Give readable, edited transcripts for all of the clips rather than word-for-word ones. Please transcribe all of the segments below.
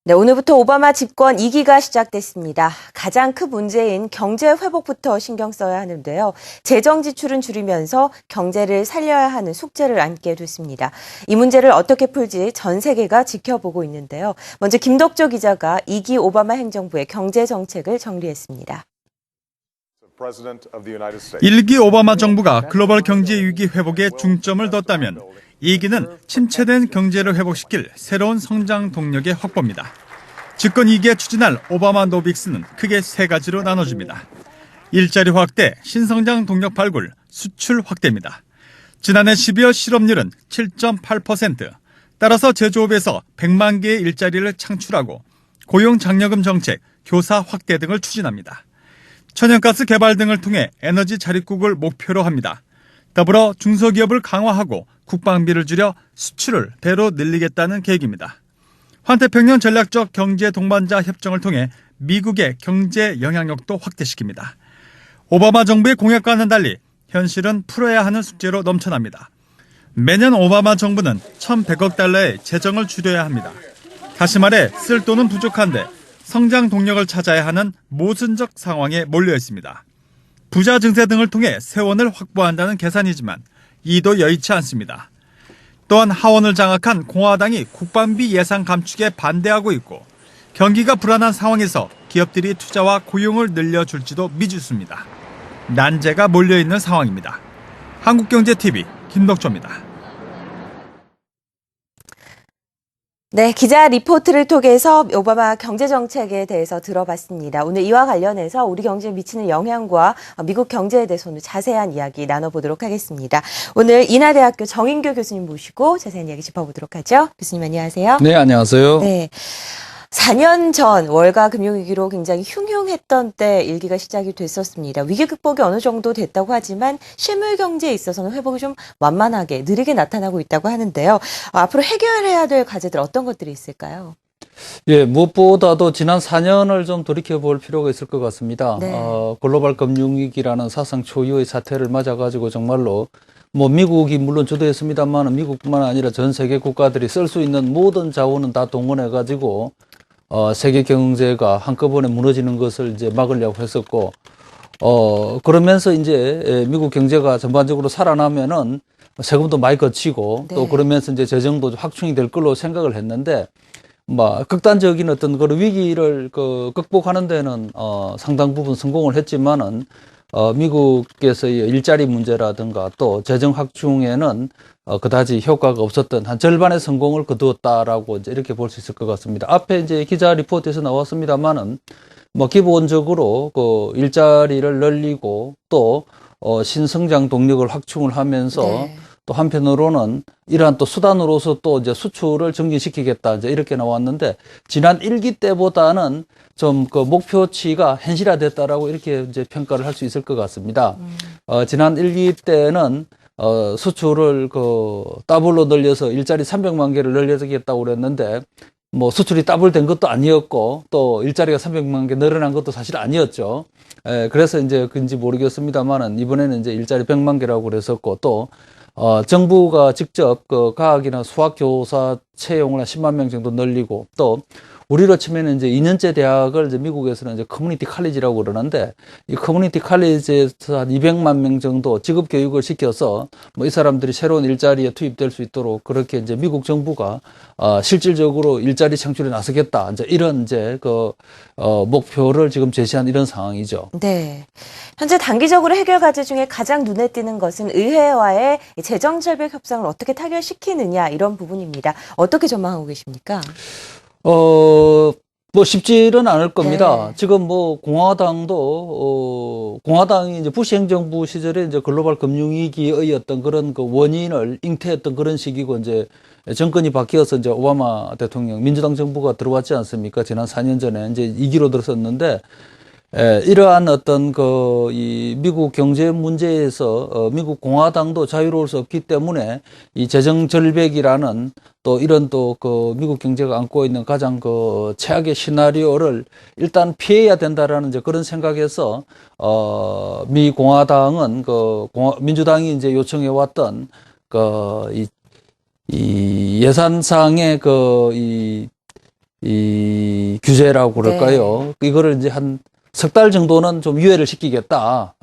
네, 오늘부터 오바마 집권 2기가 시작됐습니다. 가장 큰 문제인 경제 회복부터 신경 써야 하는데요. 재정 지출은 줄이면서 경제를 살려야 하는 숙제를 안게 됐습니다. 이 문제를 어떻게 풀지 전 세계가 지켜보고 있는데요. 먼저 김덕조 기자가 2기 오바마 행정부의 경제 정책을 정리했습니다. 1기 오바마 정부가 글로벌 경제 위기 회복에 중점을 뒀다면 2기는 침체된 경제를 회복시킬 새로운 성장 동력의 확보입니다. 집권 2기에 추진할 오바마 노빅스는 크게 세 가지로 나눠집니다. 일자리 확대, 신성장 동력 발굴, 수출 확대입니다. 지난해 12월 실업률은 7.8%, 따라서 제조업에서 100만 개의 일자리를 창출하고 고용 장려금 정책, 교사 확대 등을 추진합니다. 천연가스 개발 등을 통해 에너지 자립국을 목표로 합니다. 더불어 중소기업을 강화하고 국방비를 줄여 수출을 배로 늘리겠다는 계획입니다. 환태평양 전략적 경제 동반자 협정을 통해 미국의 경제 영향력도 확대시킵니다. 오바마 정부의 공약과는 달리 현실은 풀어야 하는 숙제로 넘쳐납니다. 매년 오바마 정부는 1,100억 달러의 재정을 줄여야 합니다. 다시 말해 쓸 돈은 부족한데 성장 동력을 찾아야 하는 모순적 상황에 몰려 있습니다. 부자 증세 등을 통해 세원을 확보한다는 계산이지만 이도 여의치 않습니다. 또한 하원을 장악한 공화당이 국방비 예산 감축에 반대하고 있고 경기가 불안한 상황에서 기업들이 투자와 고용을 늘려줄지도 미지수입니다. 난제가 몰려있는 상황입니다. 한국경제TV 김덕조입니다. 네, 기자 리포트를 통해서 오바마 경제정책에 대해서 들어봤습니다. 오늘 이와 관련해서 우리 경제에 미치는 영향과 미국 경제에 대해서 오늘 자세한 이야기 나눠보도록 하겠습니다. 오늘 인하대학교 정인교 교수님 모시고 자세한 이야기 짚어보도록 하죠. 교수님 안녕하세요. 네, 안녕하세요. 네. 4년 전 월가 금융위기로 굉장히 흉흉했던 때 일기가 시작이 됐었습니다. 위기 극복이 어느 정도 됐다고 하지만 실물 경제에 있어서는 회복이 좀 완만하게 느리게 나타나고 있다고 하는데요. 앞으로 해결해야 될 과제들 어떤 것들이 있을까요? 예, 무엇보다도 지난 4년을 좀 돌이켜볼 필요가 있을 것 같습니다. 네. 글로벌 금융위기라는 사상 초유의 사태를 맞아가지고 정말로 미국이 물론 주도했습니다만 미국뿐만 아니라 전 세계 국가들이 쓸 수 있는 모든 자원은 다 동원해가지고 세계 경제가 한꺼번에 무너지는 것을 이제 막으려고 했었고, 그러면서 이제 미국 경제가 전반적으로 살아나면은 세금도 많이 거치고 네. 또 그러면서 이제 재정도 확충이 될 걸로 생각을 했는데, 극단적인 어떤 그런 위기를 극복하는 데는 상당 부분 성공을 했지만은 미국에서의 일자리 문제라든가 또 재정 확충에는 그다지 효과가 없었던 한 절반의 성공을 거두었다라고 이제 이렇게 볼 수 있을 것 같습니다. 앞에 이제 기자 리포트에서 나왔습니다만은 기본적으로 그 일자리를 늘리고 또 신성장 동력을 확충을 하면서 네. 또 한편으로는 이러한 또 수단으로서 또 이제 수출을 증진시키겠다 이제 이렇게 나왔는데 지난 1기 때보다는 좀 그 목표치가 현실화됐다라고 이렇게 이제 평가를 할 수 있을 것 같습니다. 지난 1기 때는 수출을 더블로 늘려서 일자리 300만 개를 늘려주겠다고 그랬는데 수출이 더블 된 것도 아니었고 또 일자리가 300만 개 늘어난 것도 사실 아니었죠. 그래서 이제 그런지 모르겠습니다만은 이번에는 이제 일자리 100만 개라고 그랬었고 또 정부가 직접 과학이나 수학 교사 채용을 한 10만 명 정도 늘리고 또 우리로 치면은 이제 2년제 대학을 이제 미국에서는 이제 커뮤니티 칼리지라고 그러는데 이 커뮤니티 칼리지에서 한 200만 명 정도 직업 교육을 시켜서 이 사람들이 새로운 일자리에 투입될 수 있도록 그렇게 이제 미국 정부가 실질적으로 일자리 창출에 나서겠다 이제 이런 이제 목표를 지금 제시한 이런 상황이죠. 네. 현재 단기적으로 해결 과제 중에 가장 눈에 띄는 것은 의회와의 재정 절벽 협상을 어떻게 타결시키느냐 이런 부분입니다. 어떻게 전망하고 계십니까? 쉽지는 않을 겁니다. 네. 지금 공화당이 이제 부시 행정부 시절에 이제 글로벌 금융위기의 어떤 그런 원인을 잉태했던 그런 시기고 이제 정권이 바뀌어서 이제 오바마 대통령, 민주당 정부가 들어왔지 않습니까? 지난 4년 전에 이제 2기로 들어섰는데, 이러한 어떤 이 미국 경제 문제에서 미국 공화당도 자유로울 수 없기 때문에 이 재정 절벽이라는 또 이런 미국 경제가 안고 있는 가장 최악의 시나리오를 일단 피해야 된다라는 이제 그런 생각에서 미 공화당은 민주당이 이제 요청해 왔던 이 예산상의 이 규제라고 그럴까요? 이거를 이제 한 석 달 정도는 좀 유예를 시키겠다.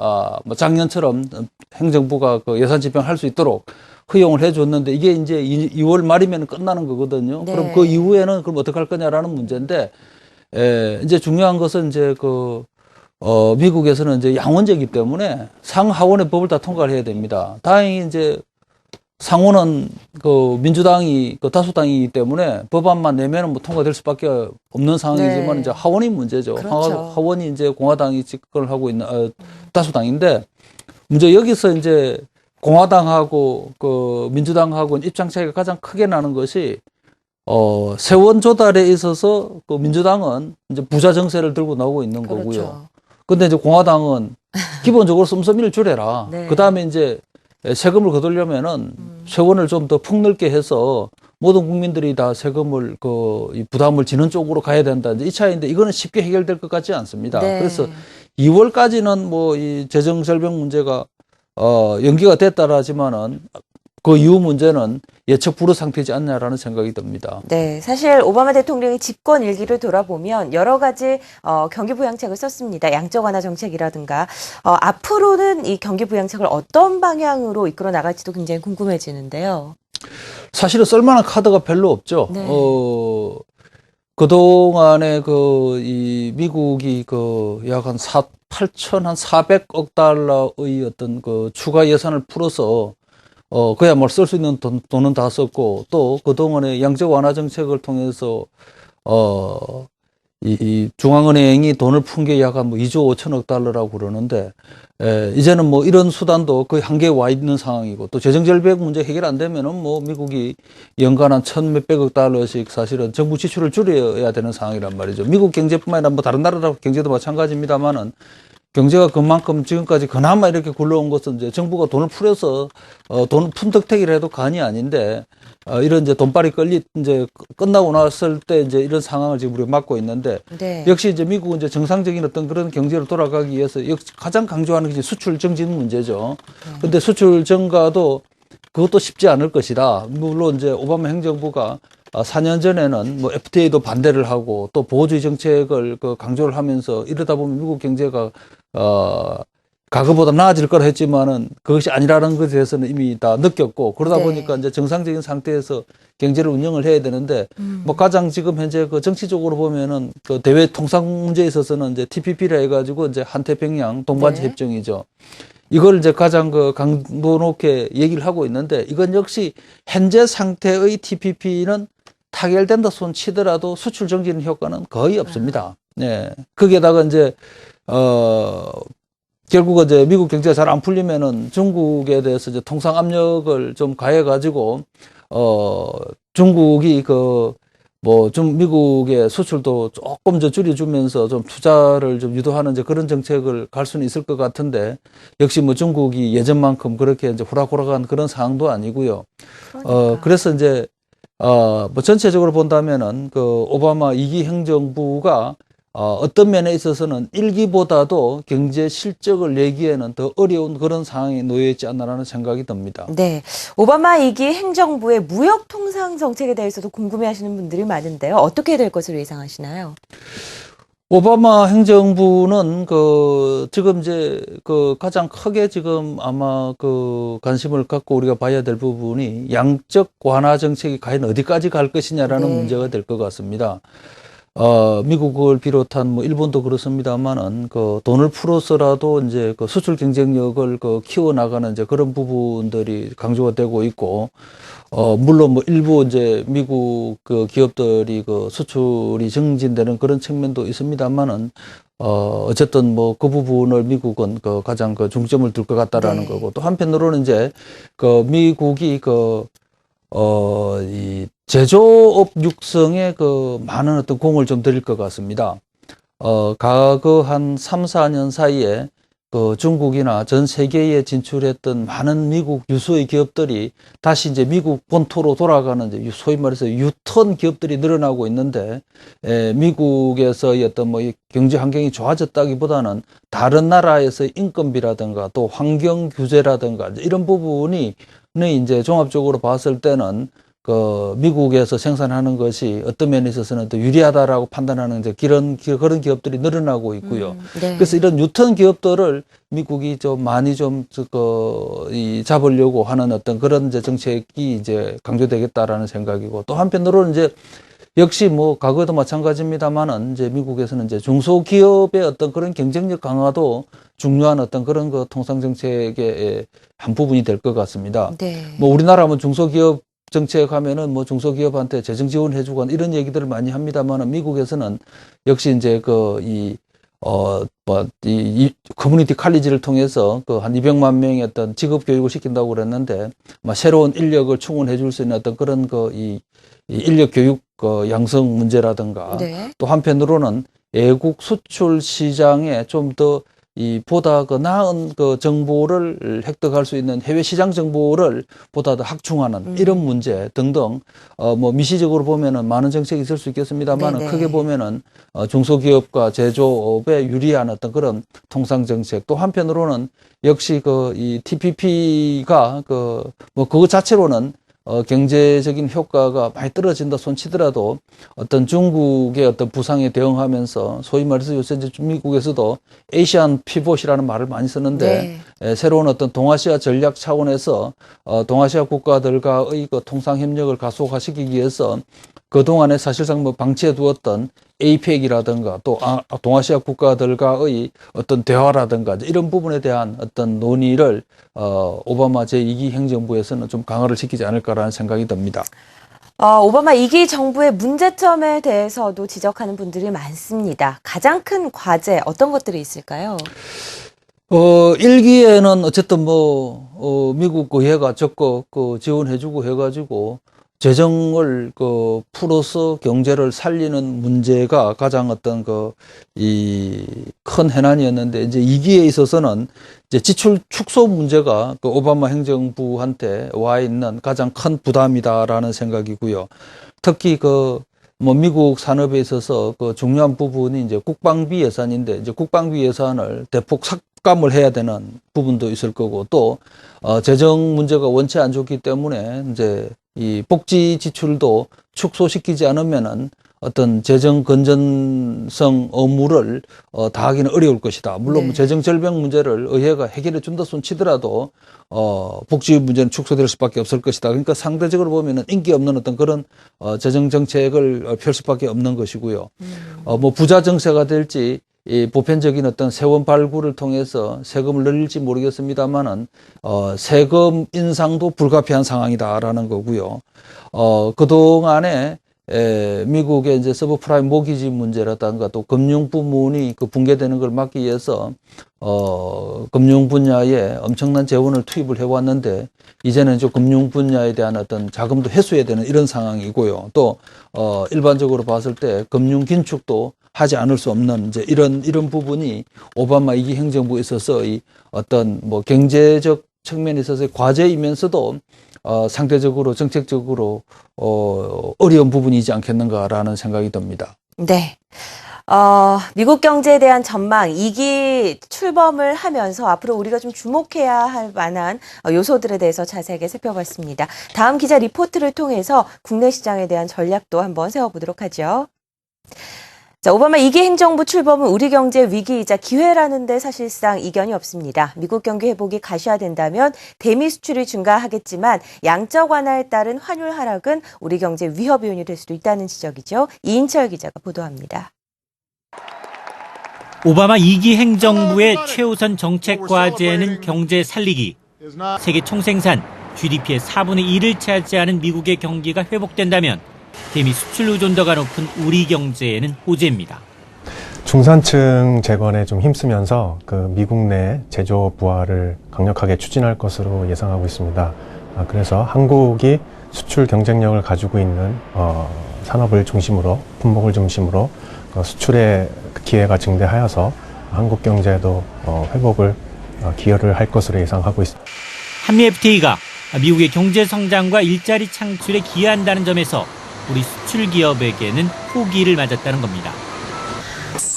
뭐 작년처럼 행정부가 그 예산 집행할 수 있도록 허용을 해줬는데 이게 이제 2월 말이면 끝나는 거거든요. 네. 그럼 그 이후에는 그럼 어떻게 할 거냐라는 문제인데, 이제 중요한 것은 이제 미국에서는 이제 양원제이기 때문에 상하원의 법을 다 통과를 해야 됩니다. 다행히 이제 상원은 민주당이 다수당이기 때문에 법안만 내면은 뭐 통과될 수밖에 없는 상황이지만 네. 이제 하원이 문제죠. 그렇죠. 하원이 이제 공화당이 집권을 하고 있는 다수당인데 문제 여기서 이제 공화당하고 민주당하고 입장 차이가 가장 크게 나는 것이 세원 조달에 있어서 민주당은 이제 부자 정세를 들고 나오고 있는 거고요. 그렇죠. 근데 이제 공화당은 기본적으로 씀씀이를 줄여라. 네. 그다음에 이제 세금을 거두려면은 세원을 좀 더 폭넓게 해서 모든 국민들이 다 세금을 이 부담을 지는 쪽으로 가야 된다. 이제 이 차이인데 이거는 쉽게 해결될 것 같지 않습니다. 네. 그래서 2월까지는 뭐 이 재정 절벽 문제가 연기가 됐다라지만은 그 이후 문제는 예측 불허 상태지 않냐라는 생각이 듭니다. 네, 사실 오바마 대통령의 집권 일기를 돌아보면 여러 가지 경기 부양책을 썼습니다. 양적 완화 정책이라든가 앞으로는 이 경기 부양책을 어떤 방향으로 이끌어 나갈지도 굉장히 궁금해지는데요. 사실은 쓸만한 카드가 별로 없죠. 네. 그동안에 이 미국이 약 한 8,400억 달러의 어떤 추가 예산을 풀어서 그야말로 쓸 수 있는 돈은 다 썼고, 또 그동안에 양적 완화 정책을 통해서, 이 중앙은행이 돈을 푼 게 약 한 2조 5천억 달러라고 그러는데, 이제는 뭐 이런 수단도 거의 한계에 와 있는 상황이고, 또 재정절벽 문제 해결 안 되면은 뭐 미국이 연간 한 1,몇백억 달러씩 사실은 정부 지출을 줄여야 되는 상황이란 말이죠. 미국 경제뿐만 아니라 뭐 다른 나라 경제도 마찬가지입니다만은, 경제가 그만큼 지금까지 그나마 이렇게 굴러온 것은 이제 정부가 돈을 풀어서 돈 푼덕택이라 해도 간이 아닌데 이런 이제 돈발이 이제 끝나고 났을 때 이제 이런 상황을 지금 우리가 맞고 있는데 네. 역시 이제 미국은 이제 정상적인 어떤 그런 경제로 돌아가기 위해서 역시 가장 강조하는 게 수출 증진 문제죠. 근데 수출 증가도 그것도 쉽지 않을 것이다. 물론 이제 오바마 행정부가 4년 전에는 뭐 FTA도 반대를 하고 또 보호주의 정책을 강조를 하면서 이러다 보면 미국 경제가 과거보다 나아질 거라 했지만은 그것이 아니라는 것에 대해서는 이미 다 느꼈고 그러다 네. 보니까 이제 정상적인 상태에서 경제를 운영을 해야 되는데 뭐 가장 지금 현재 정치적으로 보면은 대외 통상 문제에 있어서는 이제 TPP라 해가지고 이제 한태평양 동반자 네. 협정이죠. 이걸 이제 가장 강도 높게 얘기를 하고 있는데 이건 역시 현재 상태의 TPP는 타결된다 손 치더라도 수출 정진 효과는 거의 없습니다. 네. 거기에다가 이제, 결국은 이제 미국 경제가 잘 안 풀리면은 중국에 대해서 이제 통상 압력을 좀 가해가지고, 중국이 미국의 수출도 조금 줄여주면서 좀 투자를 좀 유도하는 이제 그런 정책을 갈 수는 있을 것 같은데, 역시 뭐 중국이 예전만큼 그렇게 이제 호락호락한 그런 상황도 아니고요. 그러니까. 그래서 이제, 뭐 전체적으로 본다면은 오바마 2기 행정부가 어떤 면에 있어서는 1기보다도 경제 실적을 내기에는 더 어려운 그런 상황에 놓여 있지 않나라는 생각이 듭니다. 네, 오바마 2기 행정부의 무역 통상 정책에 대해서도 궁금해하시는 분들이 많은데요. 어떻게 될 것으로 예상하시나요? 오바마 행정부는 지금 이제 가장 크게 지금 아마 관심을 갖고 우리가 봐야 될 부분이 양적 완화 정책이 과연 어디까지 갈 것이냐라는 네. 문제가 될 것 같습니다. 미국을 비롯한 뭐 일본도 그렇습니다만은 돈을 풀어서라도 이제 수출 경쟁력을 키워나가는 이제 그런 부분들이 강조가 되고 있고, 물론 뭐 일부 이제 미국 기업들이 수출이 증진되는 그런 측면도 있습니다만은, 어쨌든 뭐 그 부분을 미국은 가장 중점을 둘 것 같다라는 네. 거고, 또 한편으로는 이제 미국이 이 제조업 육성에 많은 어떤 공을 좀 들일 것 같습니다. 과거 한 3, 4년 사이에 중국이나 전 세계에 진출했던 많은 미국 유수의 기업들이 다시 이제 미국 본토로 돌아가는 이제 소위 말해서 유턴 기업들이 늘어나고 있는데, 미국에서의 어떤 뭐 경제 환경이 좋아졌다기보다는 다른 나라에서의 인건비라든가 또 환경 규제라든가 이런 부분이 이제 종합적으로 봤을 때는 미국에서 생산하는 것이 어떤 면에 있어서는 더 유리하다라고 판단하는 이제 그런 기업들이 늘어나고 있고요. 네. 그래서 이런 유턴 기업들을 미국이 좀 많이 잡으려고 하는 어떤 그런 이제 정책이 이제 강조되겠다라는 생각이고, 또 한편으로는 이제 역시 뭐 과거에도 마찬가지입니다만은 이제 미국에서는 이제 중소기업의 어떤 그런 경쟁력 강화도 중요한 어떤 그런 그 통상 정책의 한 부분이 될 것 같습니다. 네. 뭐 우리나라면 중소기업 정책 하면은 뭐 중소기업한테 재정 지원해주고 이런 얘기들을 많이 합니다만은 미국에서는 역시 이제 이 커뮤니티 칼리지를 통해서 한 200만 명의 어떤 직업 교육을 시킨다고 그랬는데, 새로운 인력을 충원해 줄 수 있는 어떤 그런 이 인력 교육 양성 문제라든가, 네. 또 한편으로는 외국 수출 시장에 좀 더 보다 나은 정보를 획득할 수 있는 해외 시장 정보를 보다 더 확충하는 이런 문제 등등, 뭐 미시적으로 보면은 많은 정책이 있을 수 있겠습니다만, 네네. 크게 보면은 중소기업과 제조업에 유리한 어떤 그런 통상 정책, 또 한편으로는 역시 이 TPP가 그거 자체로는 경제적인 효과가 많이 떨어진다 손치더라도 어떤 중국의 어떤 부상에 대응하면서, 소위 말해서 요새 이제 미국에서도 에이시안 피봇이라는 말을 많이 쓰는데, 새로운 어떤 동아시아 전략 차원에서 동아시아 국가들과의 통상 협력을 가속화시키기 위해서 그동안에 사실상 뭐 방치해 두었던 에이펙이라든가 또 동아시아 국가들과의 어떤 대화라든가 이런 부분에 대한 어떤 논의를 오바마 제2기 행정부에서는 좀 강화를 시키지 않을까라는 생각이 듭니다. 오바마 2기 정부의 문제점에 대해서도 지적하는 분들이 많습니다. 가장 큰 과제 어떤 것들이 있을까요? 1기에는 어쨌든 미국 의회가 적극 지원해주고 해가지고 재정을 풀어서 경제를 살리는 문제가 가장 어떤 큰 해난이었는데, 이제 2기에 있어서는 이제 지출 축소 문제가 오바마 행정부한테 와 있는 가장 큰 부담이다라는 생각이고요. 특히 미국 산업에 있어서 중요한 부분이 이제 국방비 예산인데, 이제 국방비 예산을 대폭 삭감을 해야 되는 부분도 있을 거고, 또 재정 문제가 원체 안 좋기 때문에 이제 이 복지 지출도 축소시키지 않으면은 어떤 재정 건전성 의무를 다하기는 어려울 것이다. 물론 네. 재정 절벽 문제를 의회가 해결해 준다 손치더라도 복지 문제는 축소될 수밖에 없을 것이다. 그러니까 상대적으로 보면은 인기 없는 어떤 그런 재정 정책을 펼 수밖에 없는 것이고요. 뭐 부자 정세가 될지, 이 보편적인 어떤 세원 발굴을 통해서 세금을 늘릴지 모르겠습니다만은 세금 인상도 불가피한 상황이다라는 거고요. 그동안에 미국의 이제 서브프라임 모기지 문제라든가 또 금융 부문이 붕괴되는 걸 막기 위해서 금융 분야에 엄청난 재원을 투입을 해왔는데, 이제는 좀 금융 분야에 대한 어떤 자금도 회수해야 되는 이런 상황이고요. 또 일반적으로 봤을 때 금융 긴축도 하지 않을 수 없는 이제 이런 부분이 오바마 2기 행정부에 있어서 이 어떤 경제적 측면에 있어서의 과제이면서도 상대적으로 정책적으로 어려운 부분이지 않겠는가라는 생각이 듭니다. 네. 미국 경제에 대한 전망, 2기 출범을 하면서 앞으로 우리가 좀 주목해야 할 만한 요소들에 대해서 자세하게 살펴봤습니다. 다음 기자 리포트를 통해서 국내 시장에 대한 전략도 한번 세워보도록 하죠. 자, 오바마 2기 행정부 출범은 우리 경제 위기이자 기회라는 데 사실상 이견이 없습니다. 미국 경기 회복이 가시화된다면 대미 수출이 증가하겠지만 양적 완화에 따른 환율 하락은 우리 경제 위협 요인이 될 수도 있다는 지적이죠. 이인철 기자가 보도합니다. 오바마 2기 행정부의 최우선 정책 과제는 경제 살리기. 세계 총생산 GDP의 4분의 1을 차지하는 미국의 경기가 회복된다면 대미 수출 의존도가 높은 우리 경제에는 호재입니다. 중산층 재건에 좀 힘쓰면서 미국 내 제조 부활을 강력하게 추진할 것으로 예상하고 있습니다. 그래서 한국이 수출 경쟁력을 가지고 있는 산업을 중심으로, 품목을 중심으로 수출의 기회가 증대하여서 한국 경제도 회복을 기여를 할 것으로 예상하고 있습니다. 한미 FTA가 미국의 경제 성장과 일자리 창출에 기여한다는 점에서 우리 수출 기업에게는 호기를 맞았다는 겁니다.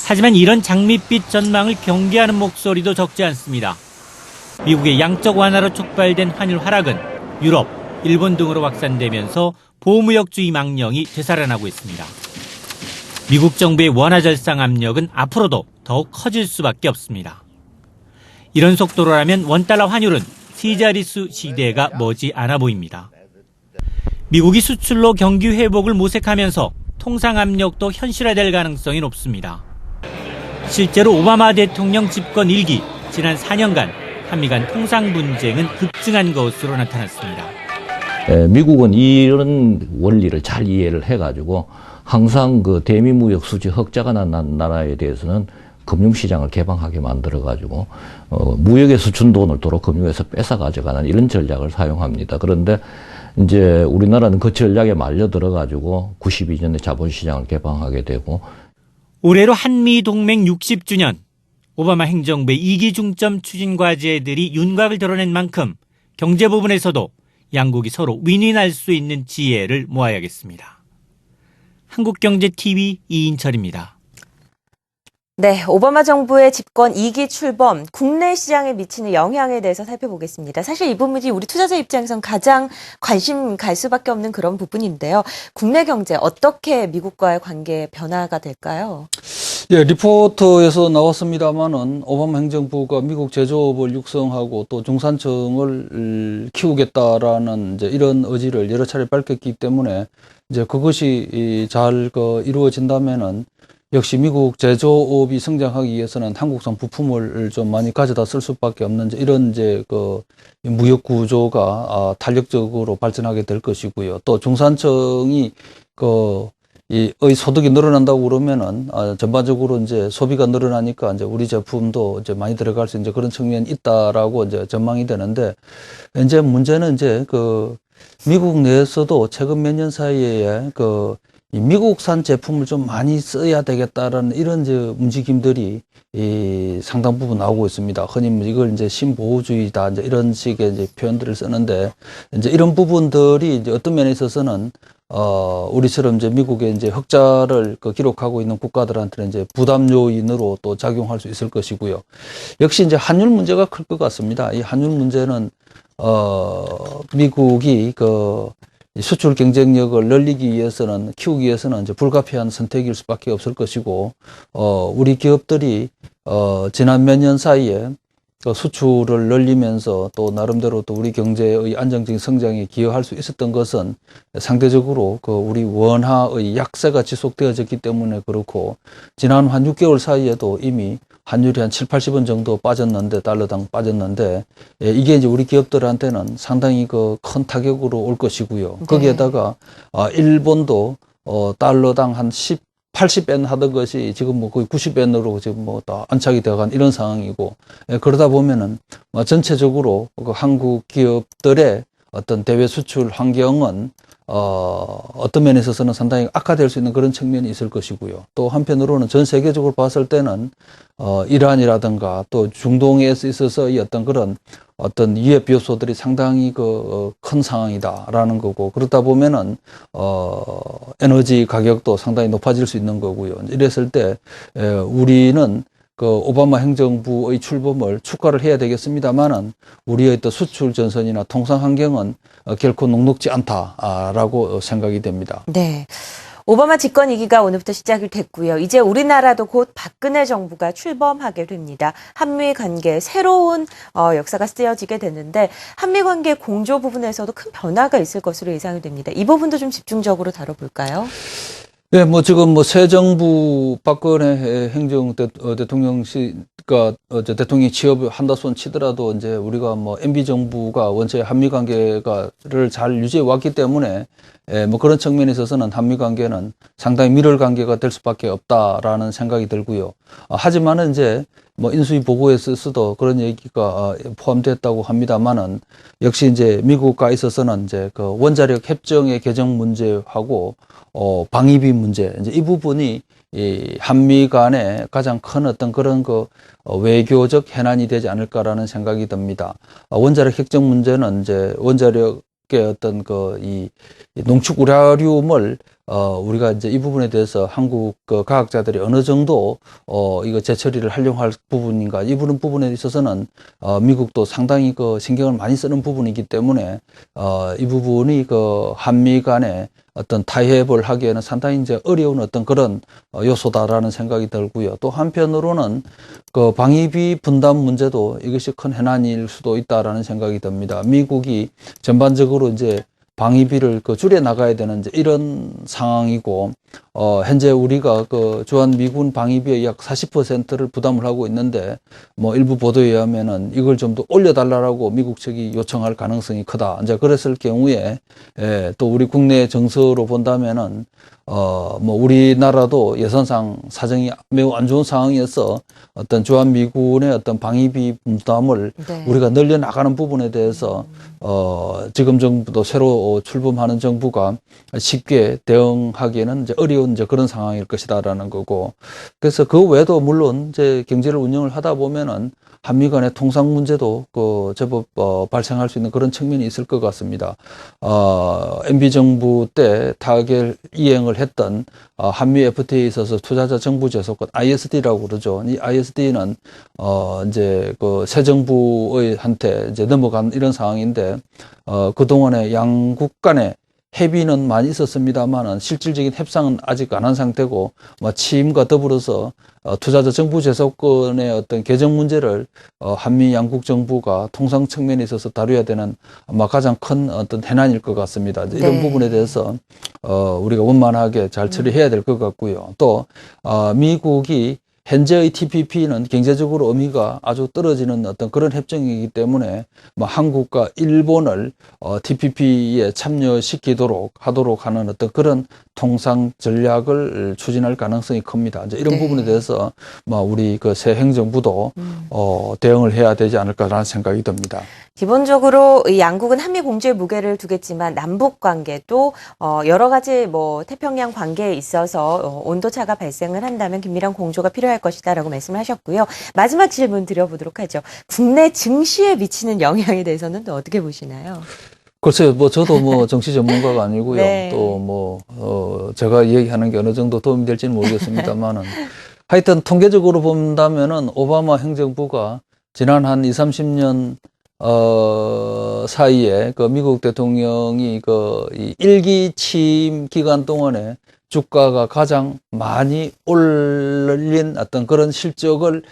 하지만 이런 장밋빛 전망을 경계하는 목소리도 적지 않습니다. 미국의 양적 완화로 촉발된 환율 하락은 유럽, 일본 등으로 확산되면서 보호무역주의 망령이 되살아나고 있습니다. 미국 정부의 원화절상 압력은 앞으로도 더욱 커질 수밖에 없습니다. 이런 속도로라면 원달러 환율은 세 자릿수 시대가 머지 않아 보입니다. 미국이 수출로 경기 회복을 모색하면서 통상 압력도 현실화될 가능성이 높습니다. 실제로 오바마 대통령 집권 1기, 지난 4년간 한미 간 통상 분쟁은 급증한 것으로 나타났습니다. 미국은 이런 원리를 잘 이해를 해가지고 항상 그 대미무역 수지 흑자가 난 나라에 대해서는 금융시장을 개방하게 만들어가지고 무역에서 준 돈을 도로 금융에서 뺏어 가져가는 이런 전략을 사용합니다. 그런데 이제 우리나라는 그 전략에 말려 들어가지고 92년에 자본시장을 개방하게 되고 올해로 한미 동맹 60주년, 오바마 행정부의 2기 중점 추진 과제들이 윤곽을 드러낸 만큼 경제 부분에서도 양국이 서로 윈윈할 수 있는 지혜를 모아야겠습니다. 한국경제TV 이인철입니다. 네, 오바마 정부의 집권 2기 출범, 국내 시장에 미치는 영향에 대해서 살펴보겠습니다. 사실 이 부분이 우리 투자자 입장에선 가장 관심 갈 수밖에 없는 그런 부분인데요. 국내 경제 어떻게 미국과의 관계에 변화가 될까요? 예, 리포트에서 나왔습니다만은 오바마 행정부가 미국 제조업을 육성하고 또 중산층을 키우겠다라는 이제 이런 의지를 여러 차례 밝혔기 때문에 이제 그것이 잘 이루어진다면은 역시 미국 제조업이 성장하기 위해서는 한국산 부품을 좀 많이 가져다 쓸 수밖에 없는 이런 무역 구조가 탄력적으로 발전하게 될 것이고요. 또 중산층이 의 소득이 늘어난다고 그러면은 전반적으로 이제 소비가 늘어나니까 이제 우리 제품도 이제 많이 들어갈 수 있는 그런 측면이 있다라고 이제 전망이 되는데 이제 문제는 이제 미국 내에서도 최근 몇 년 사이에 이 미국산 제품을 좀 많이 써야 되겠다라는 이런 이제 움직임들이 상당 부분 나오고 있습니다. 흔히 이걸 이제 신보호주의다 이제 이런 식의 이제 표현들을 쓰는데 이제 이런 부분들이 이제 어떤 면에 있어서는 우리처럼 이제 미국의 이제 흑자를 기록하고 있는 국가들한테는 이제 부담 요인으로 또 작용할 수 있을 것이고요. 역시 이제 환율 문제가 클 것 같습니다. 이 환율 문제는 미국이 수출 경쟁력을 늘리기 위해서는 키우기 위해서는 이제 불가피한 선택일 수밖에 없을 것이고 우리 기업들이 지난 몇 년 사이에 수출을 늘리면서 또 나름대로 또 우리 경제의 안정적인 성장에 기여할 수 있었던 것은 상대적으로 우리 원화의 약세가 지속되어졌기 때문에 그렇고 지난 한 6개월 사이에도 이미 환율이 한 7, 80원 정도 빠졌는데 달러당 빠졌는데 이게 이제 우리 기업들한테는 상당히 큰 타격으로 올 것이고요. 네. 거기에다가 일본도 달러당 한 80엔 하던 것이 지금 거의 90엔으로 지금 다 안착이 되어간 이런 상황이고 그러다 보면은 전체적으로 한국 기업들의 어떤 대외 수출 환경은 어떤 면에 있어서는 상당히 악화될 수 있는 그런 측면이 있을 것이고요. 또 한편으로는 전 세계적으로 봤을 때는 이란이라든가 또 중동에 있어서 이 어떤 위협 요소들이 상당히 큰 상황이다라는 거고 그러다 보면은 에너지 가격도 상당히 높아질 수 있는 거고요. 이랬을 때 우리는 오바마 행정부의 출범을 축하를 해야 되겠습니다만은 우리의 또 수출 전선이나 통상 환경은 결코 녹록지 않다라고 생각이 됩니다. 네. 오바마 집권 2기가 오늘부터 시작이 됐고요. 이제 우리나라도 곧 박근혜 정부가 출범하게 됩니다. 한미 관계에 새로운 역사가 쓰여지게 되는데 한미 관계 공조 부분에서도 큰 변화가 있을 것으로 예상이 됩니다. 이 부분도 좀 집중적으로 다뤄볼까요? 네, 지금 새 정부 박근혜 대통령씨가 대통령 취업을 한다 손 치더라도 이제 우리가 MB 정부가 원체 한미 관계를 잘 유지해 왔기 때문에 그런 측면에 있어서는 한미 관계는 상당히 밀월 관계가 될 수밖에 없다라는 생각이 들고요. 하지만은 이제 인수위 보고에서도 그런 얘기가 포함됐다고 합니다만은 역시 이제 미국과 있어서는 이제 원자력 협정의 개정 문제하고 방위비 문제 이제 이 부분이 이 한미 간에 가장 큰 어떤 그런 외교적 해난이 되지 않을까라는 생각이 듭니다. 원자력 협정 문제는 이제 원자력의 어떤 이 농축 우라늄을 우리가 이제 이 부분에 대해서 한국 그 과학자들이 어느 정도 이거 재처리를 활용할 부분인가 이 부분에 있어서는 미국도 상당히 그 신경을 많이 쓰는 부분이기 때문에 이 부분이 그 한미 간에 어떤 타협을 하기에는 상당히 이제 어려운 어떤 그런 요소다라는 생각이 들고요. 또 한편으로는 그 방위비 분담 문제도 이것이 큰 해난일 수도 있다라는 생각이 듭니다. 미국이 전반적으로 이제 방위비를 그 줄여 나가야 되는 이제 이런 상황이고, 현재 우리가 그 주한 미군 방위비의 약 40%를 부담을 하고 있는데, 뭐 일부 보도에 의하면은 이걸 좀 더 올려달라고 미국 측이 요청할 가능성이 크다. 이제 그랬을 경우에, 또 우리 국내 정서로 본다면은, 뭐 우리나라도 예산상 사정이 매우 안 좋은 상황에서 어떤 주한 미군의 어떤 방위비 부담을 네. 우리가 늘려 나가는 부분에 대해서 지금 정부도 새로 출범하는 정부가 쉽게 대응하기에는 이제 어려운 이제 그런 상황일 것이다라는 거고, 그래서 그 외에도 물론 이제 경제를 운영을 하다 보면은 한미 간의 통상 문제도 그 제법 발생할 수 있는 그런 측면이 있을 것 같습니다. MB 정부 때 타결 이행을 했던 한미 FTA에 있어서 투자자 정부 제소권 ISD라고 그러죠. 이 ISD는 이제 그 새 정부의 한테 이제 넘어간 이런 상황인데 그동안에 양국 간에 협의는 많이 있었습니다만은 실질적인 협상은 아직 안 한 상태고, 취임과 더불어서 투자자 정부 제소권의 어떤 개정 문제를 한미 양국 정부가 통상 측면에 있어서 다뤄야 되는 아마 가장 큰 어떤 해난일 것 같습니다. 이런 네. 부분에 대해서 우리가 원만하게 잘 처리해야 될 것 같고요. 또 미국이 현재의 TPP는 경제적으로 의미가 아주 떨어지는 어떤 그런 협정이기 때문에 한국과 일본을 TPP에 참여시키도록 하도록 하는 어떤 그런 통상 전략을 추진할 가능성이 큽니다. 이제 이런 네. 부분에 대해서 우리 그 새 행정부도 대응을 해야 되지 않을까라는 생각이 듭니다. 기본적으로 이 양국은 한미 공조에 무게를 두겠지만 남북 관계도 여러 가지 뭐 태평양 관계에 있어서 온도차가 발생을 한다면 긴밀한 공조가 필요할 것이다라고 말씀을 하셨고요. 마지막 질문 드려보도록 하죠. 국내 증시에 미치는 영향에 대해서는 또 어떻게 보시나요? 글쎄요, 저도 정치 전문가가 아니고요. 네. 또 제가 얘기하는 게 어느 정도 도움이 될지는 모르겠습니다만은 하여튼 통계적으로 본다면은 오바마 행정부가 지난 한 20, 30년 사이에 그 미국 대통령이 이 일기 취임 기간 동안에 주가가 가장 많이 올린 어떤 그런 실적을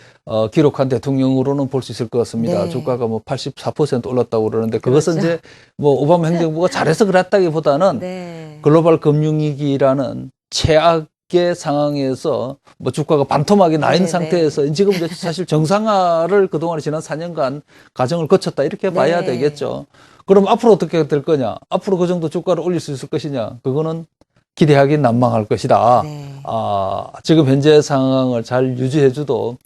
기록한 대통령으로는 볼 수 있을 것 같습니다. 네. 주가가 84% 올랐다고 그러는데 그것은 그렇죠. 이제 오바마 행정부가 잘해서 그랬다기보다는 네. 글로벌 금융위기라는 최악의 상황에서 주가가 반토막이 나 있는 네네. 상태에서 지금 이제 사실 정상화를 그동안 지난 4년간 과정을 거쳤다 이렇게 봐야 네. 되겠죠. 그럼 앞으로 어떻게 될 거냐? 앞으로 그 정도 주가를 올릴 수 있을 것이냐? 그거는 기대하긴 난망할 것이다. 네. 지금 현재 상황을 잘 유지해줘도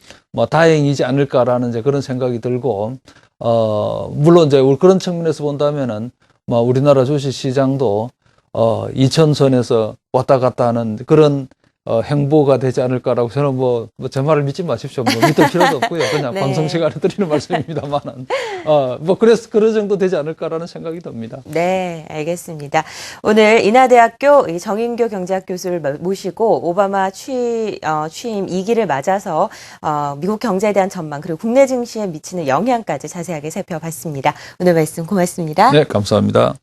다행이지 않을까라는 이제 그런 생각이 들고, 물론 이제 그런 측면에서 본다면은 우리나라 주식 시장도 2000선에서 왔다 갔다 하는 그런 행보가 되지 않을까라고 저는 제 말을 믿지 마십시오. 믿을 필요도 없고요. 그냥 네. 방송 시간에 드리는 말씀입니다만은. 그래서 그런 정도 되지 않을까라는 생각이 듭니다. 네, 알겠습니다. 오늘 인하대학교 정인교 경제학 교수를 모시고 오바마 취임 2기를 맞아서 미국 경제에 대한 전망 그리고 국내 증시에 미치는 영향까지 자세하게 살펴봤습니다. 오늘 말씀 고맙습니다. 네, 감사합니다.